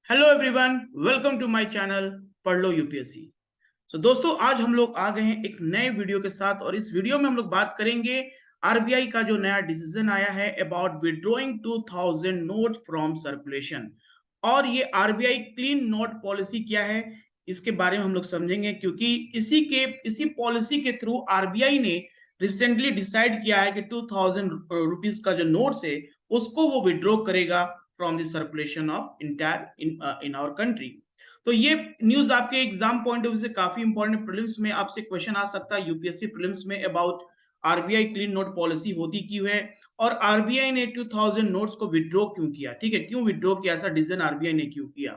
Hello everyone, welcome to my channel पढ़ लो UPSC. दोस्तों, आज हम लोग आ गए हैं एक नए वीडियो के साथ और इस वीडियो में हम लोग बात करेंगे आरबीआई का जो नया डिसीजन आया है about withdrawing 2000 note from circulation. और ये आरबीआई क्लीन नोट पॉलिसी क्या है, इसके बारे में हम लोग समझेंगे, क्योंकि इसी पॉलिसी के थ्रू आरबीआई ने रिसेंटली डिसाइड किया है कि 2000 रुपीज का जो नोट्स है उसको वो विड्रॉ करेगा from the circulation of entire in our country. तो ये न्यूज आपके एग्जाम पॉइंट ऑफ व्यू से काफी इंपॉर्टेंट, प्रीलिम्स में आपसे क्वेश्चन आ सकता है यूपीएससी प्रीलिम्स में about RBI clean note policy होती क्यों है और आरबीआई ने 2000 नोट्स को विड्रॉ क्यों किया। ठीक है, क्यों विड्रॉ किया, ऐसा डिसीजन आरबीआई ने क्यों किया,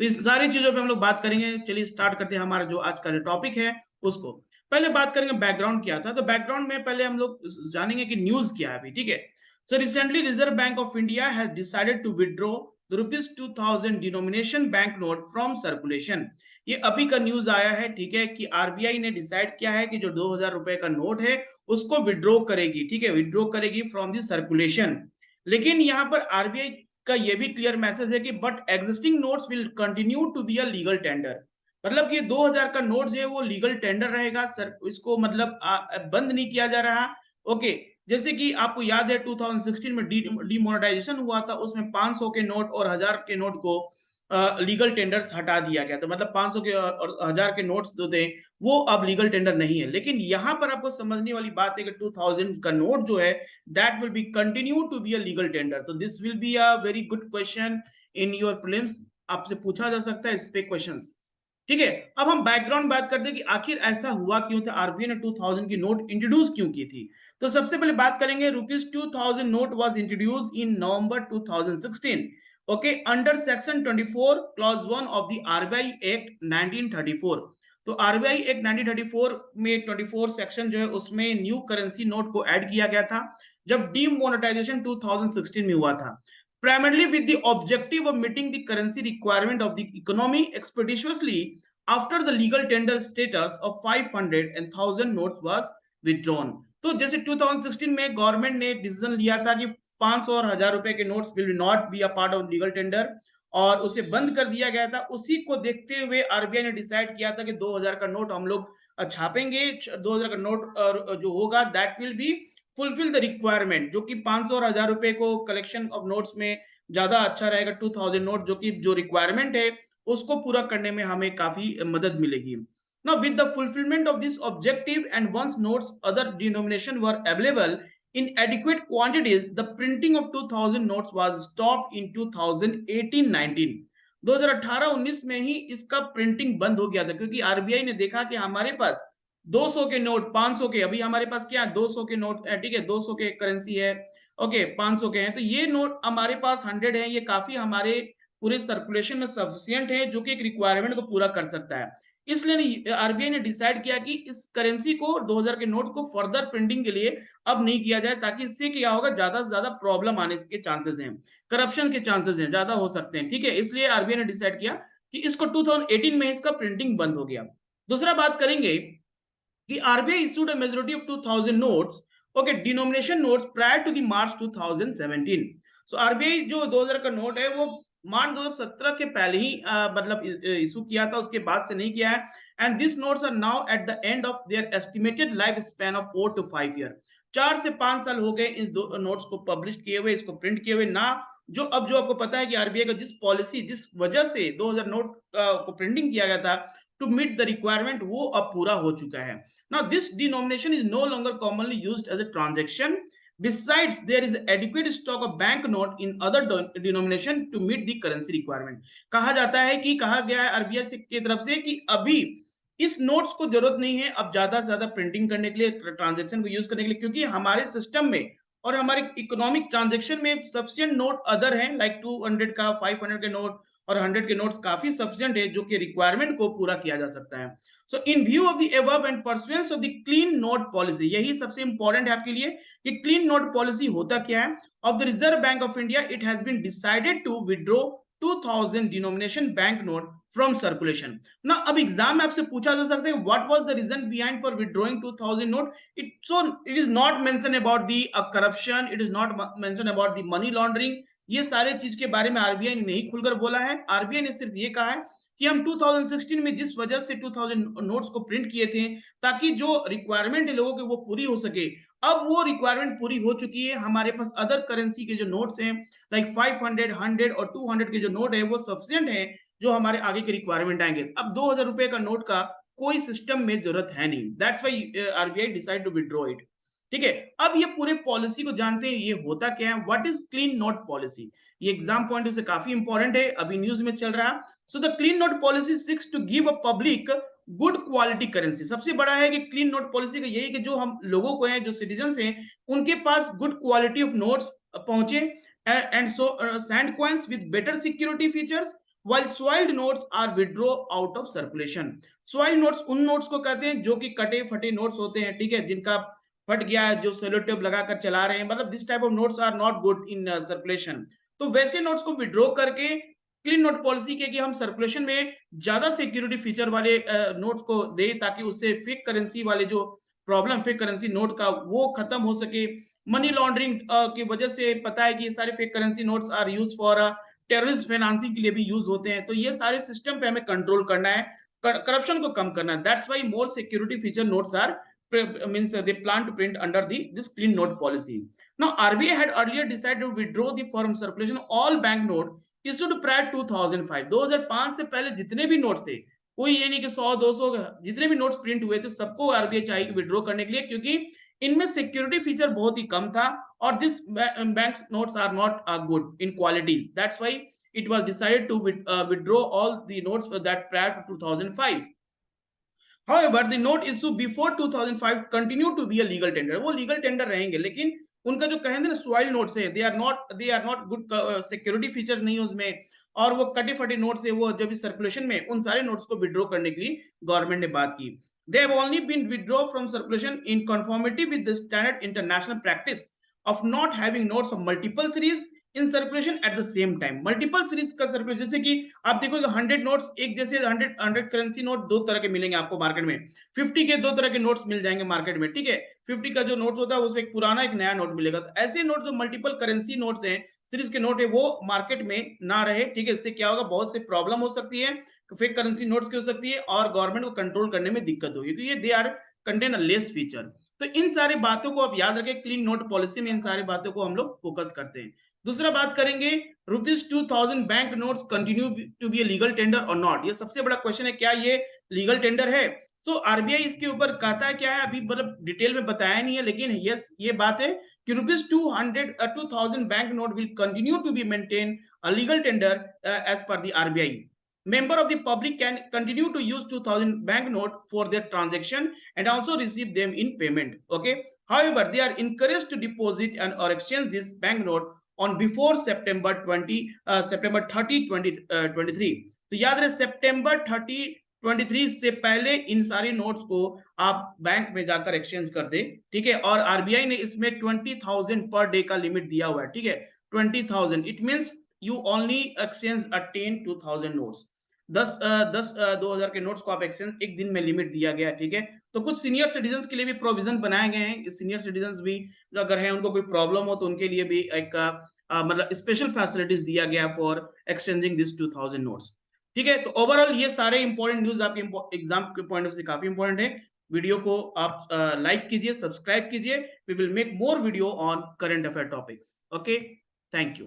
तो इस सारी चीजों पे हम लोग बात करेंगे। चलिए स्टार्ट करते हैं हमारा जो आज का जो टॉपिक है उसको। पहले बात करेंगे बैकग्राउंड क्या था, तो बैकग्राउंड में पहले हम लोग जानेंगे कि न्यूज क्या है अभी। ठीक है, so recently Reserve Bank of India has decided to withdraw the rupees 2000 denomination banknote from circulation। ये अभी का न्यूज आया है, ठीक है, कि आरबीआई ने डिसाइड किया है कि जो 2000 रुपए का नोट है उसको विड्रॉ करेगी। ठीक है, विड्रॉ करेगी फ्रॉम द सर्कुलेशन। लेकिन यहाँ पर आरबीआई का ये भी क्लियर मैसेज है कि but existing notes will continue to be a legal tender. मतलब कि 2000 का नोट जो है वो लीगल टेंडर रहेगा सर, इसको मतलब बंद नहीं किया जा रहा। ओके, जैसे कि आपको याद है 2016 में डीमोनेटाइजेशन हुआ था, उसमें 500 के नोट और 1000 के नोट को लीगल टेंडर्स हटा दिया गया। तो मतलब 500 के और 1000 के नोट्स जो थे वो अब लीगल टेंडर नहीं है। लेकिन यहाँ पर आपको समझने वाली बात है कि 2000 का नोट जो है that will be continue to be a legal tender. तो this will be a very good question in your prelims, आपसे पूछा जा सकता है इस पे क्वेश्चंस। ठीक है, अब हम बैकग्राउंड बात करते हैं कि आखिर ऐसा हुआ क्यों था, आरबीआई ने 2000 की नोट इंट्रोड्यूस क्यों की थी। तो सबसे पहले बात करेंगे, rupees 2000 note was introduce in November 2016। Okay, under section 24 clause 1 of the RBI act 1934। तो आरबीआई एक्ट 1934 में 24 सेक्शन जो है उसमें न्यू करेंसी नोट को ऐड किया गया था जब डीमोनेटाइजेशन 2016 में हुआ था, primarily with the objective of meeting the currency requirement of the economy expeditiously after the legal tender status of 500 and 1000 notes was withdrawn। तो जैसे 2016 में गवर्नमेंट ने डिसीजन लिया था कि 500 और 1000 रुपए के notes will not be a part of legal tender और उसे बंद कर दिया गया था, उसी को देखते हुए आरबीआई ने डिसाइड किया था कि 2000 का नोट हम लोग छापेंगे। 2000 का नोट जो होगा that will be fulfil the requirement, जो कि 500 और 1000 रुपए को कलेक्शन ऑफ नोट्स में ज्यादा अच्छा रहेगा। 2000 नोट जो कि जो रिक्वायरमेंट है उसको पूरा करने में हमें काफी मदद मिलेगी। Now, with the fulfillment of this objective and once notes other denomination were available in adequate quantities, the printing of 2000 notes was stopped in 2018-19। 2018-19 में ही इसका प्रिंटिंग बंद हो गया था, क्योंकि आरबीआई ने देखा कि हमारे पास 200 के नोट, 500 के, अभी हमारे पास क्या है 200 के नोट, ठीक है, 200 के करेंसी है, ओके, 500 के हैं, तो ये नोट हमारे पास 100 है, ये काफी हमारे पूरे सर्कुलेशन में सफिशियंट है, जो कि एक रिक्वायरमेंट को पूरा कर सकता है। इसलिए आरबीआई ने डिसाइड किया कि इस करेंसी को 2000 के नोट को फर्दर प्रिंटिंग के लिए अब नहीं किया जाए, ताकि इससे क्या होगा, ज्यादा से ज्यादा प्रॉब्लम आने के चांसेस हैं, करप्शन के चांसेस हैं, ज्यादा हो सकते हैं। ठीक है, इसलिए आरबीआई ने डिसाइड किया कि इसको 2018 में इसका प्रिंटिंग बंद हो गया। दूसरा बात करेंगे कि RBI issued a majority of 2000 notes, okay, denomination notes prior to the March 2017। So RBI जो 2000 का नोट है वो मार्च 2017 के पहले ही मतलब इशू किया था, उसके बाद से नहीं किया है। And this notes are now at the end of their estimated life span of 4 to 5 year. 4 से 5 साल हो गए इस दो नोट्स को पब्लिश किए हुए, इसको प्रिंट किए हुए ना। जो अब जो आपको पता है कि आरबीआई का जिस पॉलिसी, जिस वजह से 2000 नोट को प्रिंटिंग किया गया था टू मीट द रिक्वायरमेंट, वो अब पूरा हो चुका है। Now, this denomination is no longer commonly used as a transaction. Besides, there is adequate stock of banknote in other denomination to meet the currency requirement। कहा जाता है कि कहा गया है आरबीआई की तरफ से कि अभी इस नोट्स को जरूरत नहीं है अब ज्यादा से ज्यादा प्रिंटिंग करने के लिए, ट्रांजेक्शन को यूज करने के लिए, क्योंकि हमारे सिस्टम में और हमारे इकोनॉमिक ट्रांजेक्शन में सफिशिएंट नोट अदर हैं, लाइक 200 का, 500 के नोट और 100 के नोट्स काफी सफिशिएंट है, जो कि रिक्वायरमेंट को पूरा किया जा सकता है। So in view of the above and pursuance of the clean note policy, यही सबसे इंपॉर्टेंट है आपके लिए कि क्लीन नोट पॉलिसी होता क्या है, of the Reserve Bank of India, it has been decided to withdraw 2000 denomination bank note from circulation ना। अब एग्जाम में आपसे पूछा जा सकता है what was the reason behind for withdrawing 2000 note. It is not mention about the corruption, it is not mention about the money laundering, ये सारे चीज के बारे में आरबीआई ने नहीं खुलकर बोला है। आरबीआई ने सिर्फ ये कहा है कि हम 2016 में जिस वजह से 2000 नोट्स को प्रिंट किए थे ताकि जो रिक्वायरमेंट है लोगों की वो पूरी हो सके, अब वो रिक्वायरमेंट पूरी हो चुकी है। हमारे पास अदर करेंसी के जो नोट्स हैं लाइक 500, 100 और 200 के जो नोट है वो सफिशिएंट है जो हमारे आगे के रिक्वायरमेंट आएंगे। अब 2000 रुपए का नोट का कोई सिस्टम में जरूरत है नहीं। That's why RBI decide to withdraw it. ठीक है, अब ये पूरे पॉलिसी को जानते हैं, ये होता क्या है, what is clean note policy. ये एग्जाम पॉइंट से काफी इंपॉर्टेंट है, अभी न्यूज में चल रहा है। So the clean note policy seeks to give a public good quality currency. सबसे बड़ा है कि क्लीन नोट पॉलिसी का यही कि जो हम लोगों को है, जो सिटीजन हैं, उनके पास गुड क्वालिटी ऑफ नोट्स पहुंचे and so sand coins with better security features while soiled notes are withdraw out of circulation। soiled notes उन नोट्स को कहते हैं जो कि कटे फटे नोट्स होते हैं, ठीक है, जिनका फट गया है, जो सेलो टेप लगाकर चला रहे हैं, मतलब this type of notes are not good in circulation. तो वैसे नोट्स को विड्रॉ करके क्लीन नोट पॉलिसी के कि हम सर्कुलेशन में ज्यादा सिक्योरिटी फीचर वाले नोट्स को दे ताकि उससे फेक करेंसी वाले जो प्रॉब्लम फेक करेंसी नोट का वो खत्म हो सके। मनी लॉन्ड्रिंग की वजह से पता है कि ये सारे fake currency notes are use for terrorist financing के लिए भी यूज होते हैं। तो ये सारे सिस्टम पे हमें कंट्रोल करना है, करप्शन को कम करना है। That's why more security feature notes are means they plan to print under this clean note policy. Now RBI had earlier decided to withdraw the from circulation all bank note issued prior 2005। 2005 से पहले जितने भी notes थे, कोई ये नहीं कि 100 200 जितने भी नोट्स प्रिंट हुए थे सबको आरबीआई चाहिए विड्रॉ करने के लिए, क्योंकि इनमें सिक्योरिटी फीचर बहुत ही कम था और this banks notes are not good in qualities. That's why it was decided to withdraw all the notes that prior to 2005। However, the note issue before 2005 continue to be a legal tender। वो legal tender रहेंगे, लेकिन उनका जो कहेंगे ना soil notes है, they are not good security features नहीं उसमें, और वो कटे फटे नोट्स है, वो जब सर्कुलेशन में उन सारे नोट्स को विड्रॉ करने के लिए गवर्नमेंट ने बात की। They have only been withdrawn from circulation in conformity with the standard international practice of not having notes of multiple series in circulation at the same time. Multiple series का circulation, जैसे कि आप देखोगे 100 notes एक जैसे 100 currency note दो तरह के मिलेंगे आपको मार्केट में, 50 के दो तरह के नोट्स मिल जाएंगे मार्केट में, ठीक है। 50 का जो नोट्स होता है उसमें एक पुराना एक नया नोट मिलेगा। तो ऐसे नोट जो मल्टीपल करेंसी नोट्स हैं, सीरीज के नोट है, वो मार्केट में ना रहे, ठीक है। इससे क्या होगा, बहुत से प्रॉब्लम हो सकती है, फेक करेंसी नोट्स की हो सकती है और गवर्नमेंट को कंट्रोल करने में दिक्कत होगी, क्योंकि ये they are contain a less feature. तो इन सारी बातों को आप याद रखें, क्लीन नोट पॉलिसी में इन सारी बातों को हम लोग फोकस करते हैं। दूसरा बात करेंगे, ₹2000 bank notes continue to be legal tender और नॉट। ये सबसे बड़ा क्वेश्चन है, क्या ये लीगल टेंडर है। तो आरबीआई इसके ऊपर कहता है क्या है, अभी मतलब डिटेल में बताया नहीं है, लेकिन यस ये बात है कि ₹2000 bank note will continue to be maintain a legal tender as per the RBI. Member of the public can continue to use 2000 bank note for their transaction and also receive them in payment, okay। However, they are encouraged to deposit and or exchange this bank note on before September 30 2023। तो याद रहे September 30 23 से पहले इन सारे notes को आप bank में जाकर एक्सचेंज कर दे, ठीक है। और आरबीआई ने इसमें 20,000 पर डे का लिमिट दिया हुआ है, ठीक है। 20,000 it means you only exchange 10,000 notes. 2000 के नोट्स को आप एक्सचेंज एक दिन में लिमिट दिया गया है, ठीक है। तो कुछ सीनियर सिटीजन के लिए भी प्रोविजन बनाए गए हैं। सीनियर सिटीजन भी अगर है, उनको कोई प्रॉब्लम हो तो उनके लिए भी एक मतलब स्पेशल फैसिलिटीज दिया गया फॉर एक्सचेंजिंग दिस 2000 नोट्स, ठीक है। तो ओवरऑल ये सारे इंपॉर्टेंट न्यूज आपके एग्जाम के पॉइंट ऑफ से काफी इंपॉर्टेंट है। वीडियो को आप लाइक कीजिए, सब्सक्राइब कीजिए। We will make more video on current affair topics. Okay, thank you.